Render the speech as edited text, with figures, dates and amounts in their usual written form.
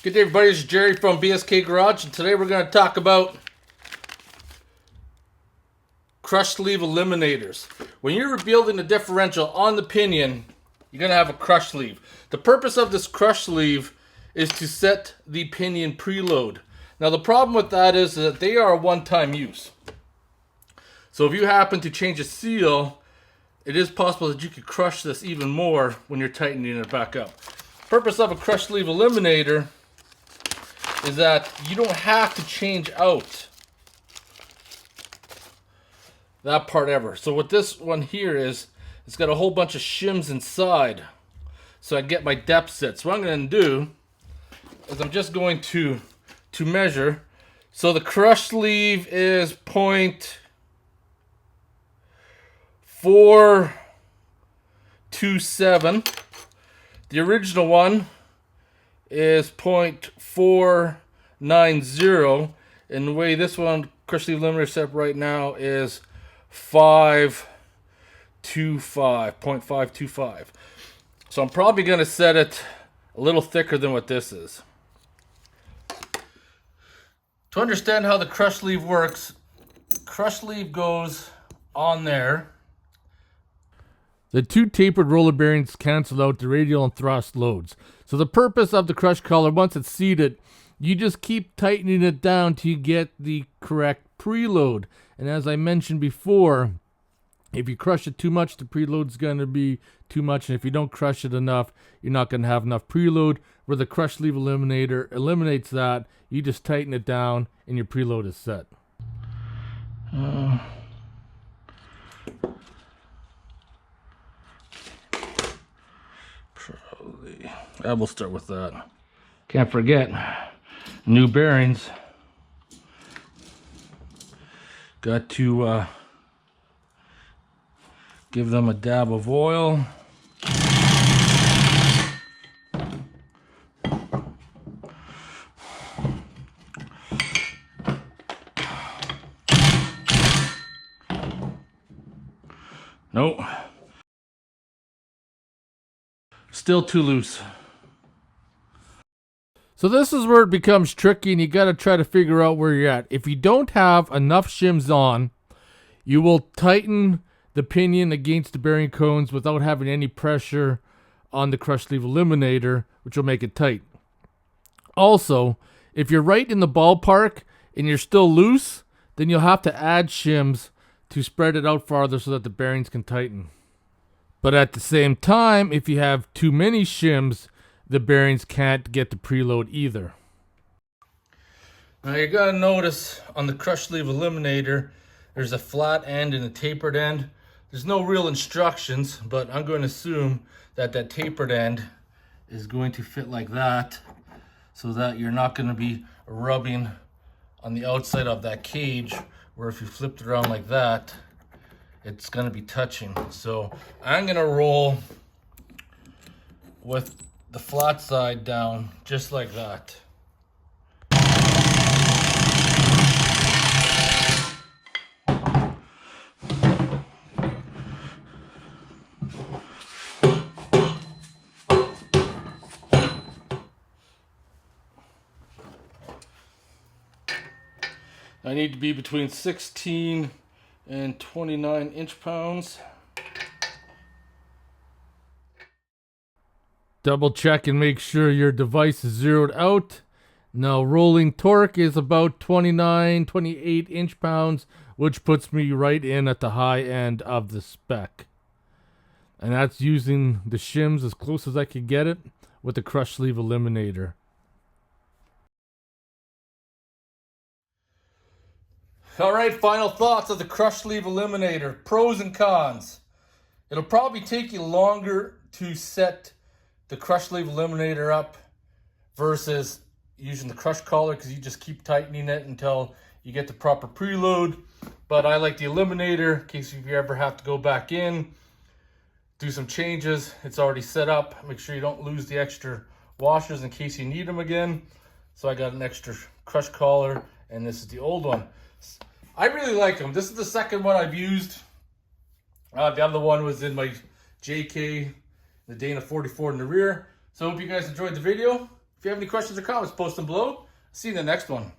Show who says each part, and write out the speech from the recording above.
Speaker 1: Good day, everybody. This is Jerry from BSK Garage, and today we're going to talk about Crush Sleeve Eliminators. When you're building a differential on the pinion, you're going to have a crush sleeve. The purpose of this crush sleeve is to set the pinion preload. Now, the problem with that is that they are a one-time use. So if you happen to change a seal, it is possible that you could crush this even more when you're tightening it back up. Purpose of a crush sleeve eliminator is that you don't have to change out that part ever. So what this one here is, it's got a whole bunch of shims inside, so I get my depth set. So what I'm going to do is I'm just going to measure. So the crush sleeve is 0.427. The original one is 0.490, and the way this one crush sleeve eliminator set up right now is 0.525. So I'm probably going to set it a little thicker than what this is. To understand how the crush sleeve works, crush sleeve goes on there.
Speaker 2: The two tapered roller bearings cancel out the radial and thrust loads. So the purpose of the crush collar, once it's seated, you just keep tightening it down till you get the correct preload. And as I mentioned before, if you crush it too much, the preload's going to be too much. And if you don't crush it enough, you're not going to have enough preload. Where the crush sleeve eliminator eliminates that, you just tighten it down and your preload is set.
Speaker 1: I will start with that. Can't forget, new bearings. Got to give them a dab of oil. Nope. Still too loose.
Speaker 2: So this is where it becomes tricky, and you got to try to figure out where you're at. If you don't have enough shims on, you will tighten the pinion against the bearing cones without having any pressure on the crush sleeve eliminator, which will make it tight. Also, if you're right in the ballpark and you're still loose, then you'll have to add shims to spread it out farther so that the bearings can tighten. But at the same time, if you have too many shims, the bearings can't get the preload either.
Speaker 1: Now you're going to notice on the crush sleeve eliminator, there's a flat end and a tapered end. There's no real instructions, but I'm going to assume that that tapered end is going to fit like that, so that you're not going to be rubbing on the outside of that cage, where if you flipped it around like that, it's going to be touching. So I'm going to roll with the flat side down just like that. I need to be between 16 and 29 inch-pounds.
Speaker 2: Double check and make sure your device is zeroed out. Now rolling torque is about 29, 28 inch-pounds, which puts me right in at the high end of the spec. And that's using the shims as close as I could get it with the crush sleeve eliminator.
Speaker 1: All right, final thoughts of the crush sleeve eliminator. Pros and cons. It'll probably take you longer to set the crush sleeve eliminator up versus using the crush collar, because you just keep tightening it until you get the proper preload. But I like the eliminator in case if you ever have to go back in, do some changes. It's already set up. Make sure you don't lose the extra washers in case you need them again. So I got an extra crush collar, and this is the old one. I really like them. This is the second one I've used. The other one was in my JK, the Dana 44 in the rear. So I hope you guys enjoyed the video. If you have any questions or comments, post them below. See you in the next one.